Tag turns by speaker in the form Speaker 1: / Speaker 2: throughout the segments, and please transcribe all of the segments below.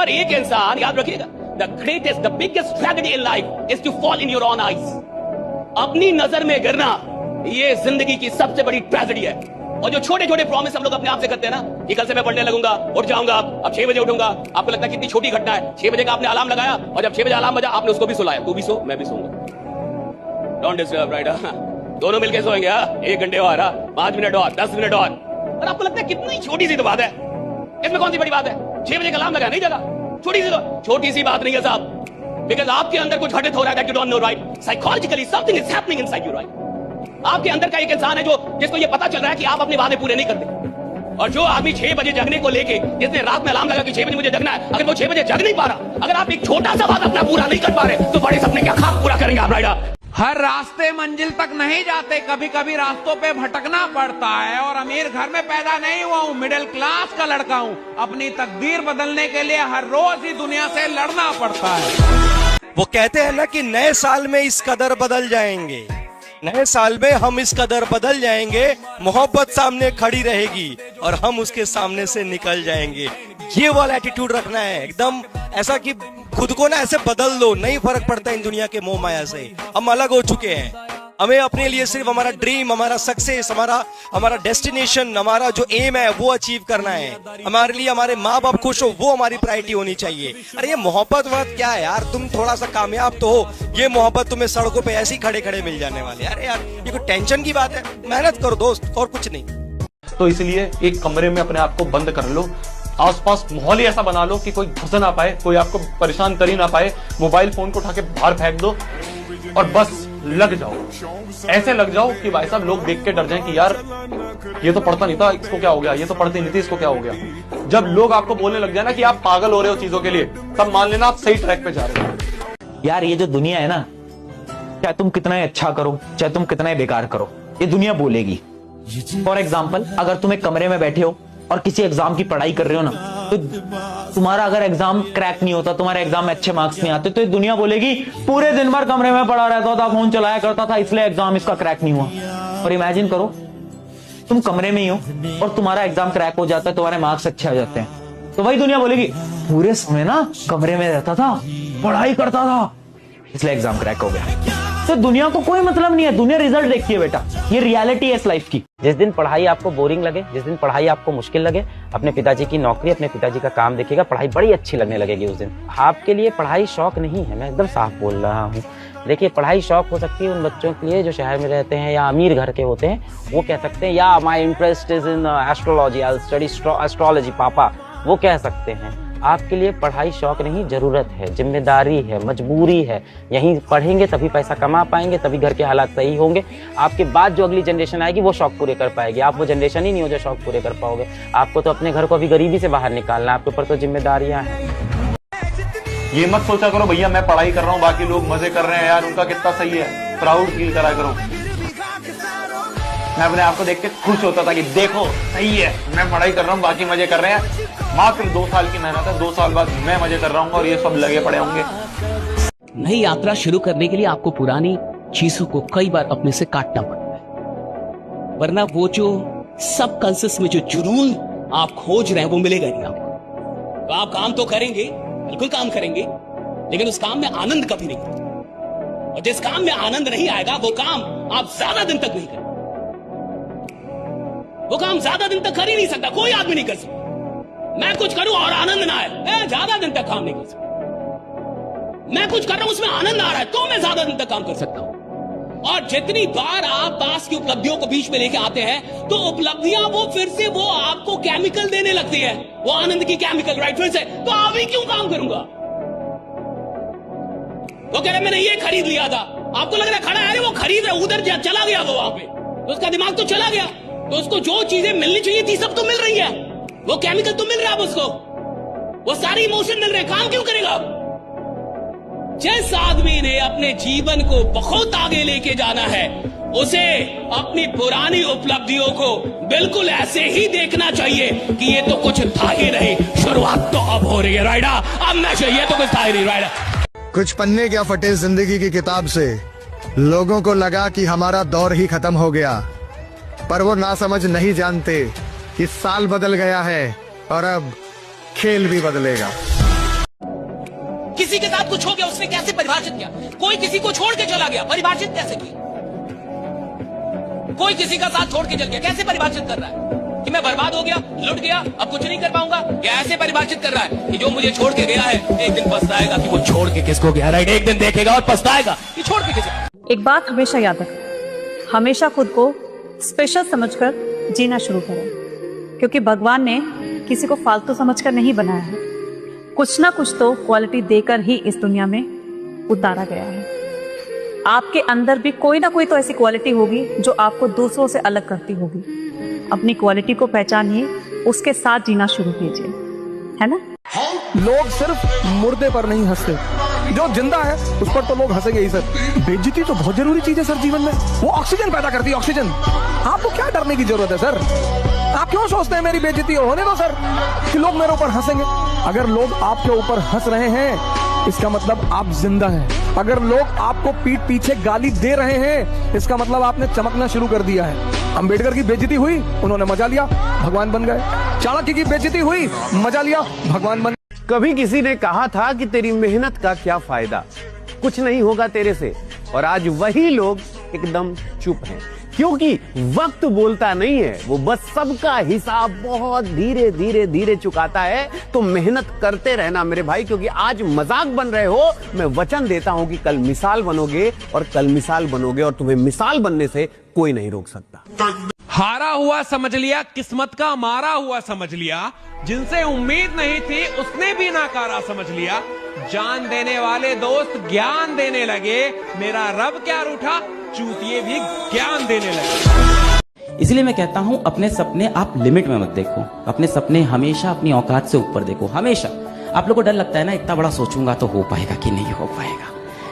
Speaker 1: और एक इंसान, याद रखिएगा, the greatest, the biggest tragedy in life is to fall in your own eyes. अपनी नजर में गिरना, ये जिंदगी की सबसे बड़ी ट्रेजेडी है। और जो छोटे छोटे प्रॉमिस हम लोग अपने आप से करते हैं ना, कि कल से मैं पढ़ने लगूंगा, उठ जाऊंगा, अब 6 बजे उठूंगा। आपको लगता है कितनी छोटी घटना है। 6 बजे का आपने अलार्म लगाया, और जब 6 बजे अलार्म बजा, आपने उसको भी सुलाया, तू भी सो, मैं भी सोऊंगा। Don't disturb, right? दोनों मिलकर सोएंगे। 1 घंटे और, 5 मिनट और, 10 मिनट और आपको लगता है कितनी छोटी सी तो बात है। इसमें कौन सी बड़ी बात है? 6 बजे का अलार्म लगाया, नहीं जगा, छोटी सी बात नहीं है साहब। बिकॉज आपके अंदर कुछ घटित हो रहा है that you don't know, right? Psychologically something is happening inside you, right? आपके अंदर का एक इंसान है जिसको ये पता चल रहा है कि आप अपने वादे पूरे नहीं करते। और जो आदमी 6 बजे जगने को लेके, जिसने रात में अलार्म लगा कि 6 बजे मुझे जगना है, अगर वो 6 बजे जग नहीं पा रहा, अगर आप एक छोटा सा वादा अपना पूरा नहीं कर पा रहे, तो बड़े सपने क्या खाक पूरा करेंगे आप, राइट?
Speaker 2: हर रास्ते मंजिल तक नहीं जाते, कभी कभी रास्तों पे भटकना पड़ता है। और अमीर घर में पैदा नहीं हुआ हूँ, मिडिल क्लास का लड़का हूँ। अपनी तकदीर बदलने के लिए हर रोज ही दुनिया से लड़ना पड़ता है।
Speaker 3: वो कहते हैं ना कि नए साल में इस कदर बदल जाएंगे, नए साल में हम इस कदर बदल जाएंगे, मोहब्बत सामने खड़ी रहेगी और हम उसके सामने से निकल जाएंगे। ये वाला एटीट्यूड रखना है, एकदम ऐसा कि खुद को ना ऐसे बदल दो, नहीं फर्क पड़ता इन दुनिया के मोह माया से। हम अलग हो चुके हैं। हमें अपने लिए सिर्फ हमारा ड्रीम, हमारा सक्सेस, हमारा डेस्टिनेशन, हमारा जो एम है वो अचीव करना है। हमारे लिए हमारे माँ बाप खुश हो, वो हमारी प्रायोरिटी होनी चाहिए। अरे ये मोहब्बत वक्त क्या है यार, तुम थोड़ा सा कामयाब तो हो, ये मोहब्बत तुम्हें सड़कों पे ऐसे ही खड़े खड़े मिल जाने वाले। अरे यार ये कोई टेंशन की बात है? मेहनत करो दोस्त, और कुछ नहीं।
Speaker 4: तो इसलिए एक कमरे में अपने आप को बंद कर लो, आसपास माहौल ही ऐसा बना लो कि कोई घुस ना पाए, कोई आपको परेशान कर ही ना पाए। मोबाइल फोन को उठा के बाहर फेंक दो और बस लग जाओ। ऐसे लग जाओ कि भाई साहब लोग देख के डर जाएं कि यार ये तो पढ़ता नहीं था, इसको क्या हो गया, ये तो पढ़ती नहीं थी, इसको क्या हो गया। जब लोग आपको बोलने लग जाए ना कि आप पागल हो रहे हो चीजों के लिए, तब मान लेना आप सही ट्रैक पे जा रहे हो।
Speaker 5: यार ये जो दुनिया है ना, चाहे तुम कितना ही अच्छा करो, चाहे तुम कितना ही बेकार करो, ये दुनिया बोलेगी। फॉर एग्जाम्पल, अगर तुम एक कमरे में बैठे हो और किसी एग्जाम की पढ़ाई कर रहे हो ना, तो तुम्हारा अगर एग्जाम क्रैक नहीं होता, तुम्हारे एग्जाम में अच्छे मार्क्स नहीं आते, तो ये दुनिया बोलेगी पूरे दिन भर कमरे में पड़ा रहता था, फोन चलाया करता था, इसलिए एग्जाम इसका क्रैक नहीं हुआ। और इमेजिन करो तुम कमरे में ही हो और तुम्हारा एग्जाम क्रैक हो जाता है, तुम्हारे मार्क्स अच्छे आ जाते हैं, तो वही दुनिया बोलेगी पूरे समय ना कमरे में रहता था, पढ़ाई करता था, इसलिए एग्जाम क्रैक हो गया। तो दुनिया को कोई मतलब नहीं है, दुनिया रिजल्ट देखती है बेटा, ये रियलिटी है इस लाइफ की।
Speaker 6: जिस दिन पढ़ाई आपको बोरिंग लगे, जिस दिन पढ़ाई आपको मुश्किल लगे, अपने पिताजी की नौकरी, अपने पिताजी का काम देखिएगा, पढ़ाई बड़ी अच्छी लगने लगेगी उस दिन। आपके लिए पढ़ाई शौक नहीं है, मैं एकदम साफ बोल रहा हूँ। देखिए, पढ़ाई शौक हो सकती है उन बच्चों के लिए जो शहर में रहते हैं या अमीर घर के होते हैं, वो कह सकते हैं या my interest is in astrology, I study astrology पापा, वो कह सकते हैं। आपके लिए पढ़ाई शौक नहीं, जरूरत है, जिम्मेदारी है, मजबूरी है। यहीं पढ़ेंगे तभी पैसा कमा पाएंगे, तभी घर के हालात सही होंगे। आपके बाद जो अगली जनरेशन आएगी वो शौक पूरे कर पाएगी। आप वो जनरेशन ही नहीं हो जो शौक पूरे कर पाओगे। आपको तो अपने घर को अभी गरीबी से बाहर निकालना है, आपके ऊपर तो जिम्मेदारियां हैं।
Speaker 4: ये मत सोचा करो भैया मैं पढ़ाई कर रहा हूँ, बाकी लोग मजे कर रहे हैं यार, उनका कितना सही है, प्राउड फील करा करो। मैं अपने आप को देख के खुश होता था कि देखो सही है, मैं पढ़ाई कर रहा हूँ, बाकी मजे कर रहे हैं। मात्र 2 साल की मेहनत है, 2 साल बाद मैं मजे कर रहा हूँ और ये सब लगे पड़े होंगे।
Speaker 1: नई यात्रा शुरू करने के लिए आपको पुरानी चीजों को कई बार अपने से काटना पड़ता है, वरना वो जो सब कॉन्शियस में जो जुनून आप खोज रहे हैं वो मिलेगा नहीं आपको। तो आप काम तो करेंगे, बिल्कुल काम करेंगे, लेकिन उस काम में आनंद कभी नहीं। और जिस काम में आनंद नहीं आएगा वो काम आप ज्यादा दिन तक नहीं करेंगे। वो काम ज्यादा दिन तक कर ही नहीं सकता, कोई आदमी नहीं कर सकता। मैं कुछ करूं और आनंद ना आए, मैं ज्यादा दिन तक काम नहीं कर सकता। मैं कुछ कर रहा हूं उसमें आनंद आ रहा है तो मैं ज्यादा दिन तक काम कर सकता हूं। और जितनी बार आप पास की उपलब्धियों को बीच में लेके आते हैं, तो उपलब्धियां वो फिर से वो आपको केमिकल देने लगती है, वो आनंद की केमिकल, राइट? फिर से तो अभी क्यों काम करूंगा? वो कह रहे मैंने ये खरीद लिया था, आपको लग रहा है खड़ा है, वो खरीद रहा, उधर चला गया वो, वहां पे तो उसका दिमाग तो चला गया, तो उसको जो चीजें मिलनी चाहिए थी सब तो मिल रही है, वो केमिकल तो मिल रहा है उसको, वो सारी इमोशन मिल रहे, काम क्यों करेगा? जिस आदमी ने अपने जीवन को बहुत आगे लेके जाना है, उसे अपनी पुरानी उपलब्धियों को बिल्कुल ऐसे ही देखना चाहिए कि ये तो कुछ था ही नहीं, शुरुआत तो अब हो रही है, राइडा, अब मैं ये तो कुछ था ही नहीं, राइडा।
Speaker 7: कुछ पन्ने क्या फटे जिंदगी की किताब से, लोगों को लगा कि हमारा दौर ही खत्म हो गया, पर वो नासमझ नहीं जानते कि साल बदल गया है और अब खेल भी बदलेगा।
Speaker 1: किसी के साथ कुछ हो गया, उसने कैसे परिभाषित किया? कोई किसी को छोड़ के चला गया, परिभाषित कैसे किया? कोई किसी का साथ छोड़ के चल गया, कैसे परिभाषित कर रहा है कि मैं बर्बाद हो गया, लुट गया, अब कुछ नहीं कर पाऊंगा? या ऐसे परिभाषित कर रहा है कि जो मुझे छोड़ के गया है एक दिन पछताएगा कि वो छोड़ के किसको गया, राइट? एक दिन देखेगा और पछताएगा कि छोड़ के किसे।
Speaker 8: एक बात हमेशा याद रखें, हमेशा खुद को स्पेशल समझकर जीना शुरू करें, क्योंकि भगवान ने किसी को फालतू समझकर नहीं बनाया है। कुछ ना कुछ तो क्वालिटी देकर ही इस दुनिया में उतारा गया है। आपके अंदर भी कोई ना कोई तो ऐसी क्वालिटी होगी जो आपको दूसरों से अलग करती होगी। अपनी क्वालिटी को पहचानिए, उसके साथ जीना शुरू कीजिए, है ना?
Speaker 9: लोग सिर्फ मुर्दे पर नहीं हंसते, जो जिंदा है उस पर तो लोग हंसेंगे ही सर। बेइज्जती तो बहुत जरूरी चीज है सर जीवन में, वो ऑक्सीजन पैदा करती है, ऑक्सीजन। आपको क्या डरने की जरूरत है सर? आप क्यों सोचते हैं मेरी बेइज्जती होने दो सर, कि लोग मेरे ऊपर हंसेंगे? अगर लोग आपके ऊपर हंस रहे हैं इसका मतलब आप जिंदा हैं। अगर लोग आपको पीठ पीछे गाली दे रहे हैं इसका मतलब आपने चमकना शुरू कर दिया है। अंबेडकर की बेइज्जती हुई, उन्होंने मजा लिया, भगवान बन गए। चाणक्य की बेइज्जती हुई, मजा लिया, भगवान बन।
Speaker 10: कभी किसी ने कहा था कि तेरी मेहनत का क्या फायदा, कुछ नहीं होगा तेरे से, और आज वही लोग एकदम चुप हैं, क्योंकि वक्त बोलता नहीं है, वो बस सबका हिसाब बहुत धीरे धीरे धीरे चुकाता है। तो मेहनत करते रहना मेरे भाई, क्योंकि आज मजाक बन रहे हो, मैं वचन देता हूं कि कल मिसाल बनोगे, और कल मिसाल बनोगे और तुम्हें मिसाल बनने से कोई नहीं रोक सकता।
Speaker 2: हारा हुआ समझ लिया, किस्मत का मारा हुआ समझ लिया, जिनसे उम्मीद नहीं थी उसने भी नाकारा समझ लिया। जान देने वाले दोस्त ज्ञान देने लगे, मेरा रब क्या रूठा, चूतिए भी ज्ञान देने लगे।
Speaker 6: इसलिए मैं कहता हूं अपने सपने आप लिमिट में मत देखो, अपने सपने हमेशा अपनी औकात से ऊपर देखो। हमेशा आप लोगों को डर लगता है ना, इतना बड़ा सोचूंगा तो हो पाएगा कि नहीं हो पाएगा,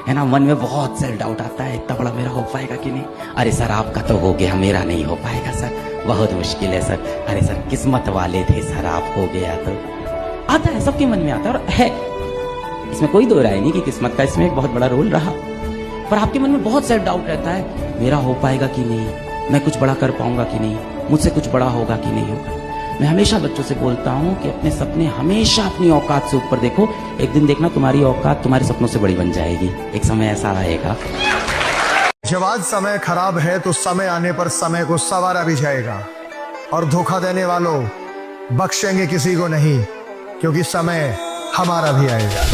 Speaker 6: है ना? मन में बहुत सेल्फ डाउट आता है, इतना बड़ा मेरा हो पाएगा कि नहीं। अरे सर आपका तो हो गया, मेरा नहीं हो पाएगा सर, बहुत मुश्किल है सर। अरे सर किस्मत वाले थे सर, आप हो गया तो। आता है, सबके मन में आता है, और है, इसमें कोई दो राय नहीं कि किस्मत का इसमें एक बहुत बड़ा रोल रहा। पर आपके मन में बहुत सेल्फ डाउट रहता है, मेरा हो पाएगा कि नहीं, मैं कुछ बड़ा कर पाऊंगा कि नहीं, मुझसे कुछ बड़ा होगा कि नहीं होगा। मैं हमेशा बच्चों से बोलता हूं कि अपने सपने हमेशा अपनी औकात से ऊपर देखो। एक दिन देखना तुम्हारी औकात तुम्हारे सपनों से बड़ी बन जाएगी, एक समय ऐसा आएगा।
Speaker 7: जब आज समय खराब है तो समय आने पर समय को संवारा भी जाएगा, और धोखा देने वालों बख्शेंगे किसी को नहीं, क्योंकि समय हमारा भी आएगा।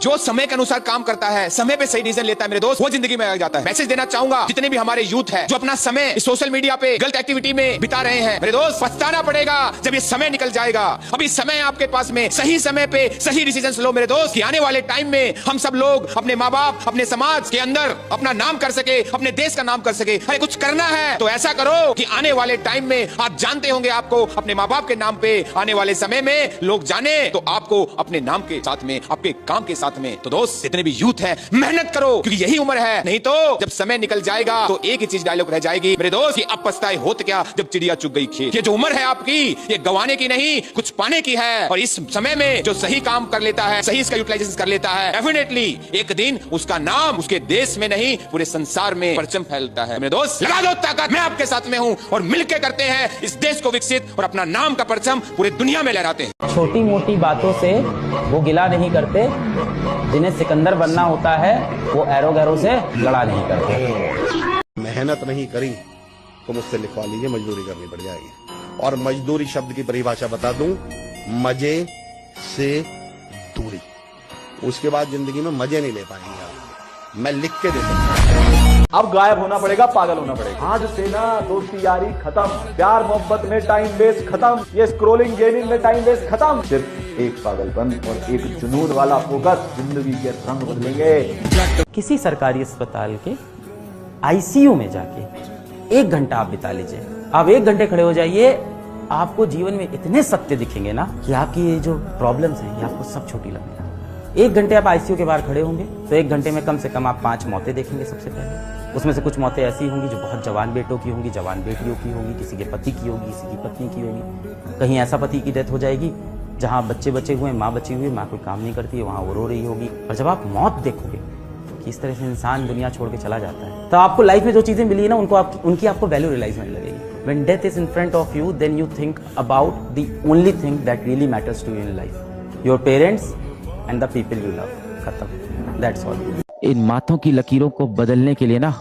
Speaker 11: जो समय के अनुसार काम करता है, समय पे सही डिसीजन लेता है मेरे दोस्त, वो जिंदगी में आ जाता है। मैसेज देना चाहूंगा जितने भी हमारे यूथ है जो अपना समय सोशल मीडिया पे गलत एक्टिविटी में बिता रहे हैं, मेरे दोस्त पछताना पड़ेगा जब ये समय निकल जाएगा। अभी समय आपके पास में, सही समय पे सही डिसीजन लो मेरे दोस्त, कि आने वाले टाइम में हम सब लोग अपने माँ बाप, अपने समाज के अंदर अपना नाम कर सके, अपने देश का नाम कर सके। अरे कुछ करना है तो ऐसा करो कि आने वाले टाइम में आप जानते होंगे, आपको अपने माँ बाप के नाम पे आने वाले समय में लोग जाने, तो आपको अपने नाम के साथ में, आपके काम के साथ में। तो दोस्त जितने भी यूथ है, मेहनत करो, क्योंकि यही उम्र है। नहीं तो जब समय निकल जाएगा तो एक ही चीज डायलॉग रह जाएगी मेरे दोस्त, कि अब पछताए होत क्या जब चिड़िया चुग गई खेत। ये जो उम्र है आपकी, ये गंवाने की नहीं, कुछ पाने की है। और इस समय में जो सही काम कर लेता है, सही इसका यूटिलाइजेशन कर लेता है, डेफिनेटली एक दिन उसका नाम उसके देश में नहीं पूरे संसार में परचम फैलता है। मेरे दोस्त लगा लो ताकत, मैं आपके साथ में हूँ, और मिलकर करते हैं इस देश को विकसित, और अपना नाम का परचम पूरे दुनिया में लहराते हैं।
Speaker 6: छोटी मोटी बातों से वो गिला नहीं करते, जिन्हें सिकंदर बनना होता है वो एरो गैरो से लड़ा नहीं करते।
Speaker 10: मेहनत नहीं करी तो मुझसे लिखवा लीजिए, मजदूरी करनी पड़ जाएगी। और मजदूरी शब्द की परिभाषा बता दूं, मजे से दूरी। उसके बाद जिंदगी में मजे नहीं ले पाएंगे आप, मैं लिख के दे सकता हूं।
Speaker 4: अब गायब होना पड़ेगा, पागल होना पड़ेगा। आज से ना दोस्ती यारी खत्म, प्यार मोहब्बत में टाइम वेस्ट खत्म, ये स्क्रोलिंग गेमिंग में टाइम वेस्ट खत्म। सिर्फ एक पागलपन और एक जुनून वाला फोकस जिंदगी के रंग बदलेंगे।
Speaker 6: किसी सरकारी अस्पताल के आईसीयू में जाके 1 घंटा आप बिता लीजिए, आप 1 घंटे खड़े हो जाइए, आपको जीवन में इतने सत्य दिखेंगे ना कि आपकी ये जो प्रॉब्लम्स हैं ये आपको सब छोटी लगेगी। 1 घंटे आप आईसीयू के बाहर खड़े होंगे तो 1 घंटे में कम से कम आप 5 मौतें देखेंगे। सबसे पहले उसमें से कुछ मौतें ऐसी होंगी जो बहुत जवान बेटों की होंगी, जवान बेटियों की होंगी, किसी के पति की होगी, किसी की पत्नी की होगी। कहीं ऐसा पति की डेथ हो जाएगी जहां बच्चे बचे हुए, माँ बची हुई, माँ कोई काम नहीं करती है, वहां वो रो रही होगी। और जब आप मौत देखोगे कि इस तरह से इंसान दुनिया छोड़ के चला जाता है, तो आपको लाइफ में जो चीजें मिली है ना उनकी आपको वैल्यू रियलाइज होने लगेगी। When death is in front of you, then you think about the only thing that really matters to you in life. Your parents and the people you love. खत्म, दैट्स ऑल।
Speaker 5: इन माथों की लकीरों को बदलने के लिए ना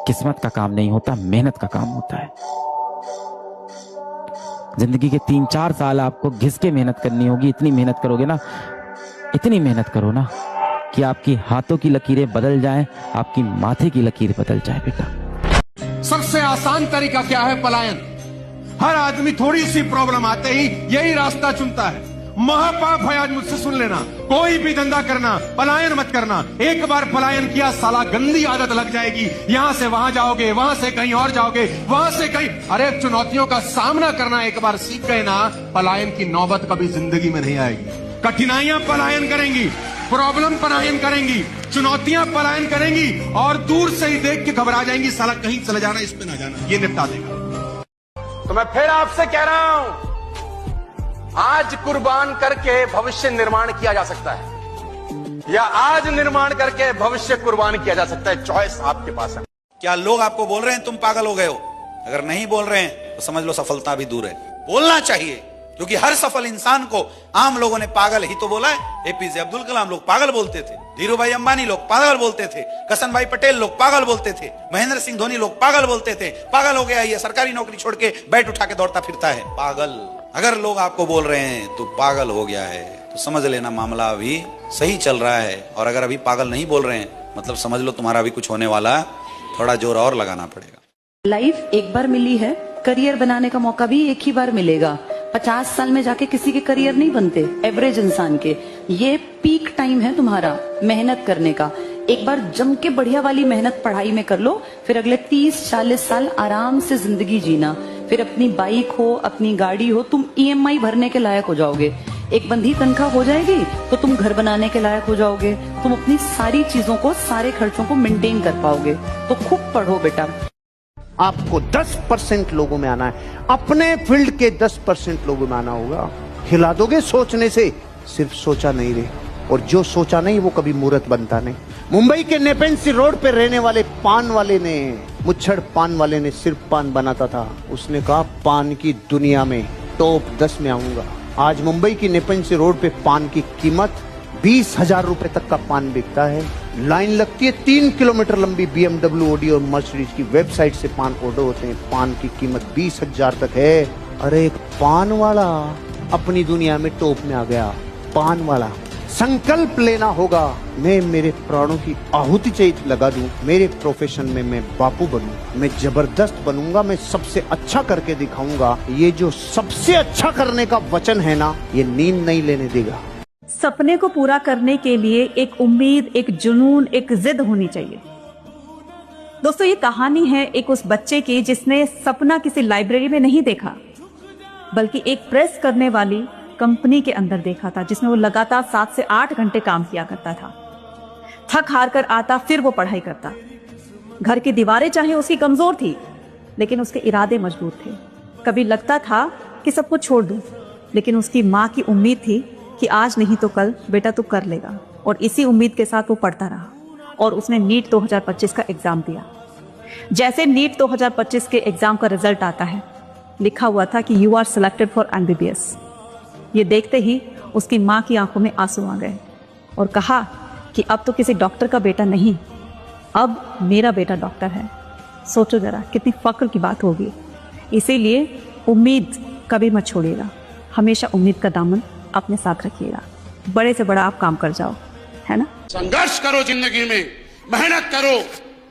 Speaker 5: किस्मत का काम नहीं होता, मेहनत का काम होता है। जिंदगी के 3-4 साल आपको घिस के मेहनत करनी होगी। इतनी मेहनत करोगे ना, इतनी मेहनत करो ना कि आपकी हाथों की लकीरें बदल जाएं, आपकी माथे की लकीर बदल जाए बेटा।
Speaker 9: सबसे आसान तरीका क्या है? पलायन। हर आदमी थोड़ी सी प्रॉब्लम आते ही यही रास्ता चुनता है। महापाप है, आज मुझसे सुन लेना। कोई भी धंधा करना, पलायन मत करना। एक बार पलायन किया, साला गंदी आदत लग जाएगी। यहां से वहां जाओगे, वहां से कहीं और जाओगे, वहां से कहीं। अरे चुनौतियों का सामना करना एक बार सीख गए ना, पलायन की नौबत कभी जिंदगी में नहीं आएगी। कठिनाइयां पलायन करेंगी, प्रॉब्लम पलायन करेंगी, चुनौतियां पलायन करेंगी, और दूर से ही देख के घबरा जाएंगी, साला कहीं चले जाना, इस पे ना जाना, ये निपटा देगा। तो मैं फिर आपसे कह रहा हूं, आज कुर्बान करके भविष्य निर्माण किया जा सकता है, या आज निर्माण करके भविष्य कुर्बान किया जा सकता है। चॉइस आपके पास है।
Speaker 12: क्या लोग आपको बोल रहे हैं तुम पागल हो गए हो? अगर नहीं बोल रहे हैं तो समझ लो सफलता भी दूर है। बोलना चाहिए, क्योंकि हर सफल इंसान को आम लोगों ने पागल ही तो बोला है। एपीजे अब्दुल कलाम लोग पागल बोलते थे, धीरू भाई अंबानी लोग पागल बोलते थे, करसन भाई पटेल लोग पागल बोलते थे, महेंद्र सिंह धोनी लोग पागल बोलते थे। पागल हो गया ये, सरकारी नौकरी छोड़ के बैट उठा के दौड़ता फिरता है, पागल। अगर लोग आपको बोल रहे हैं तो पागल हो गया है, तो समझ लेना मामला अभी सही चल रहा है। और अगर अभी पागल नहीं बोल रहे हैं, मतलब समझ लो तुम्हारा अभी कुछ होने वाला, थोड़ा जोर और लगाना पड़ेगा।
Speaker 13: लाइफ एक बार मिली है, करियर बनाने का मौका भी एक ही बार मिलेगा। 50 साल में जाके किसी के करियर नहीं बनते, एवरेज इंसान के। ये पीक टाइम है तुम्हारा मेहनत करने का। एक बार जम के बढ़िया वाली मेहनत पढ़ाई में कर लो, फिर अगले 30-40 साल आराम से जिंदगी जीना। फिर अपनी बाइक हो, अपनी गाड़ी हो, तुम EMI भरने के लायक हो जाओगे। एक बंधी तनख्वाह हो जाएगी तो तुम घर बनाने के लायक हो जाओगे। तुम अपनी सारी चीजों को, सारे खर्चों को मेंटेन कर पाओगे। तो खूब पढ़ो बेटा।
Speaker 10: आपको 10% लोगों में आना है, अपने फील्ड के 10% लोगों में आना होगा। हिला दोगे सोचने से, सिर्फ सोचा नहीं रे, और जो सोचा नहीं वो कभी मूर्त बनता नहीं। मुंबई के नेपेंसी रोड पे रहने वाले पान वाले ने, मुच्छड़ पान वाले ने सिर्फ पान बनाता था। उसने कहा पान की दुनिया में टॉप 10 में आऊंगा। आज मुंबई की नेपेंसी रोड पे पान की कीमत 20,000 रुपए तक का पान बिकता है। लाइन लगती है 3 किलोमीटर लंबी। BMW, ऑडी और मर्सिडीज की वेबसाइट से पान ऑर्डर होते हैं। पान की कीमत 20,000 तक है। अरे एक पान वाला अपनी दुनिया में टॉप में आ गया। पान वाला संकल्प लेना होगा, मैं मेरे प्राणों की आहुति चाहिए लगा दूं, मेरे प्रोफेशन में मैं बापू बनूं, मैं जबरदस्त बनूंगा, मैं सबसे अच्छा करके दिखाऊंगा। ये जो सबसे अच्छा करने का वचन है ना, ये नींद नहीं लेने देगा।
Speaker 8: सपने को पूरा करने के लिए एक उम्मीद, एक जुनून, एक जिद होनी चाहिए। दोस्तों, ये कहानी है एक उस बच्चे की जिसने सपना किसी लाइब्रेरी में नहीं देखा, बल्कि एक प्रेस करने वाली कंपनी के अंदर देखा था, जिसमें वो लगातार 7 से 8 घंटे काम किया करता था। थक हार कर आता, फिर वो पढ़ाई करता। घर की दीवारें चाहे उसकी कमजोर थी, लेकिन उसके इरादे मजबूत थे। कभी लगता था कि सब कुछ छोड़ दूं, लेकिन उसकी माँ की उम्मीद थी कि आज नहीं तो कल बेटा तू कर लेगा। और इसी उम्मीद के साथ वो पढ़ता रहा, और उसने नीट 2025 का एग्जाम दिया। जैसे नीट 2025 के एग्जाम का रिजल्ट आता है, लिखा हुआ था कि you are selected for MBBS। ये देखते ही उसकी माँ की आंखों में आंसू आ गए और कहा कि अब तो किसी डॉक्टर का बेटा नहीं, अब मेरा बेटा डॉक्टर है। सोचो जरा, कितनी फक्र की बात होगी। इसीलिए उम्मीद कभी मत छोड़िएगा, हमेशा उम्मीद का दामन अपने साथ रखिएगा। बड़े से बड़ा आप काम कर जाओ, है ना।
Speaker 14: संघर्ष करो, जिंदगी में मेहनत करो।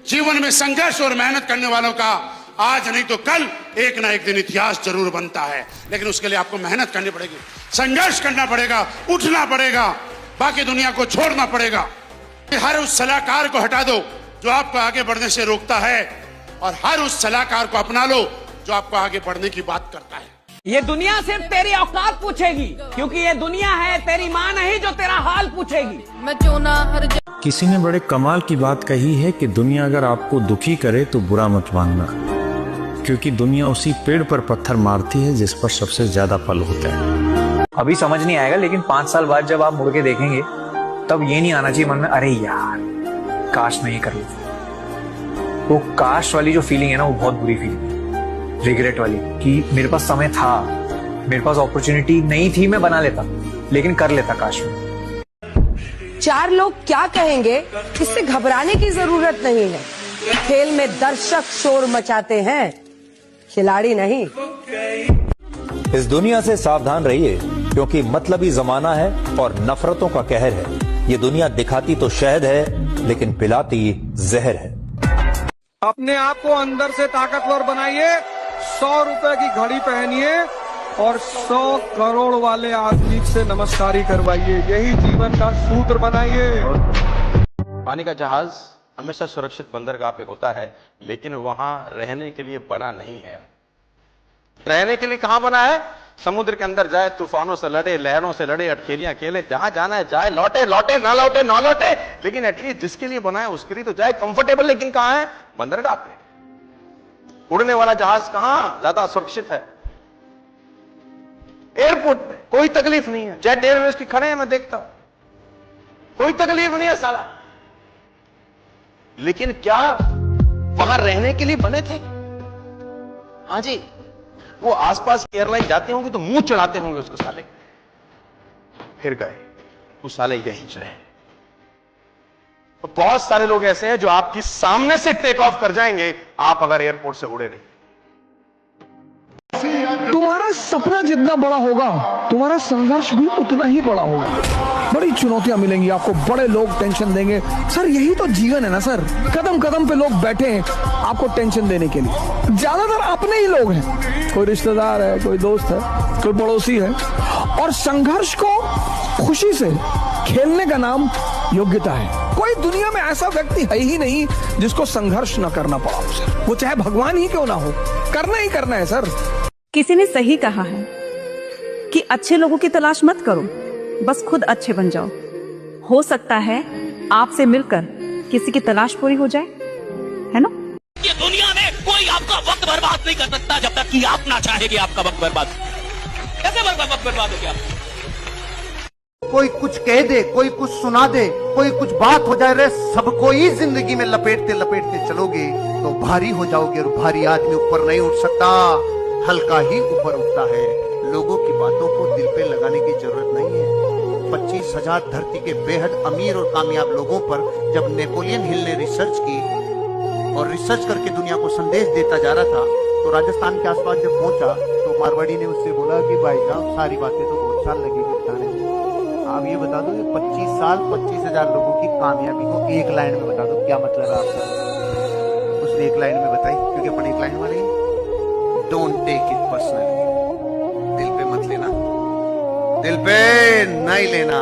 Speaker 14: जीवन में संघर्ष और मेहनत करने वालों का आज नहीं तो कल एक ना एक दिन इतिहास जरूर बनता है। लेकिन उसके लिए आपको मेहनत करनी पड़ेगी, संघर्ष करना पड़ेगा, उठना पड़ेगा, बाकी दुनिया को छोड़ना पड़ेगा। हर उस सलाहकार को हटा दो जो आपको आगे बढ़ने से रोकता है, और हर उस सलाहकार को अपना लो जो आपको आगे बढ़ने की बात करता है।
Speaker 2: ये दुनिया सिर्फ तेरी औकात पूछेगी, क्योंकि ये दुनिया है तेरी माँ नहीं जो तेरा हाल पूछेगी। मैं
Speaker 15: किसी ने बड़े कमाल की बात कही है कि दुनिया अगर आपको दुखी करे तो बुरा मत मानना, क्योंकि दुनिया उसी पेड़ पर पत्थर मारती है जिस पर सबसे ज्यादा फल होता है।
Speaker 16: अभी समझ नहीं आएगा, लेकिन 5 साल बाद जब आप मुड़ के देखेंगे, तब ये नहीं आना चाहिए मन में, अरे यार काश मैं ये कर लूं। वो काश वाली जो फीलिंग है ना, वो बहुत बुरी फीलिंग है, रिग्रेट वाली, कि मेरे पास समय था, मेरे पास अपॉर्चुनिटी नहीं थी, मैं बना लेता, लेकिन कर लेता काश में।
Speaker 17: चार लोग क्या कहेंगे इससे घबराने की जरूरत नहीं है। खेल में दर्शक शोर मचाते हैं, खिलाड़ी नहीं।
Speaker 18: इस दुनिया से सावधान रहिए, क्योंकि मतलबी जमाना है और नफरतों का कहर है। ये दुनिया दिखाती तो शहद है, लेकिन पिलाती जहर है।
Speaker 9: अपने आप को अंदर से ताकतवर बनाइए, 100 रुपए की घड़ी पहनिए और 100 करोड़ वाले आदमी से नमस्कारी करवाइए। यही जीवन का सूत्र बनाइए।
Speaker 19: पानी का जहाज हमेशा सुरक्षित बंदरगाह पे होता है, लेकिन वहां रहने के लिए बना नहीं है। रहने के लिए कहां बना है? समुद्र के अंदर जाए, तूफानों से लड़े, लहरों से लड़े, अटकेलियां खेले, जहां जाना है जाए, लौटे लौटे ना लौटे ना लौटे, लेकिन एटलीस्ट जिसके लिए बना है उसके लिए तो जाए कंफर्टेबल। लेकिन कहां है? बंदरगाह पे। उड़ने वाला जहाज कहां ज्यादा सुरक्षित है? एयरपोर्ट पे। कोई तकलीफ नहीं है। जेट एयरवेज की खड़े हैं, मैं देखता हूं, कोई तकलीफ नहीं है साला। लेकिन क्या वहां रहने के लिए बने थे? हाँ जी, वो आसपास की एयरलाइन जाते होंगे तो मुंह चढ़ाते होंगे उसको साले, फिर गए वो साले यहीं रहे। तो बहुत सारे लोग ऐसे हैं जो आपकी सामने से टेक ऑफ कर जाएंगे, आप अगर एयरपोर्ट से उड़े नहीं।
Speaker 9: तुम्हारा सपना जितना बड़ा होगा, तुम्हारा संघर्ष भी उतना ही बड़ा होगा। बड़ी चुनौतियां मिलेंगी आपको, बड़े लोग टेंशन देंगे। सर यही तो जीवन है ना सर। कदम कदम पे लोग बैठे हैं आपको टेंशन देने के लिए। ज्यादातर अपने ही लोग हैं, कोई रिश्तेदार है, कोई दोस्त है, कोई पड़ोसी है। और संघर्ष को खुशी से खेलने का नाम योग्यता है। कोई दुनिया में ऐसा व्यक्ति है ही नहीं जिसको संघर्ष न करना पड़ा उसे, वो चाहे भगवान ही क्यों ना हो। करना ही करना है सर।
Speaker 8: किसी ने सही कहा है कि अच्छे लोगों की तलाश मत करो, बस खुद अच्छे बन जाओ। हो सकता है आपसे मिलकर किसी की तलाश पूरी हो जाए, है ना?
Speaker 1: ये दुनिया में कोई आपका वक्त बर्बाद नहीं कर सकता जब तक कि आप ना चाहे कि आपका वक्त बर्बाद। कैसे वक्त बर्बाद हो गया?
Speaker 20: कोई कुछ कह दे, कोई कुछ सुना दे, कोई कुछ बात हो जाए, रे सबको ही जिंदगी में लपेटते लपेटते चलोगे तो भारी हो जाओगे। और भारी आदमी ऊपर नहीं उठ सकता, हल्का ही ऊपर उठता है। लोगों की बातों को दिल पे लगाने की जरूरत नहीं है। 25,000 धरती के बेहद अमीर और कामयाब लोगों पर जब नेपोलियन हिल ने रिसर्च की और रिसर्च करके दुनिया को संदेश देता जा रहा था, तो राजस्थान के आसपास जब पहुंचा तो मारवाड़ी ने उससे बोला कि भाई साहब सारी बातें तो बहुत साल लगेगी बताने में, आप ये बता दो 25 साल 25,000 लोगों की कामयाबी को एक लाइन में बता दो, क्या मतलब है आपका? उसने एक लाइन में बताई, क्योंकि अपन एक लाइन वाले हैं। डोंट टेक इट पर्सनली, दिल पे मत लेना, दिल पे नहीं लेना।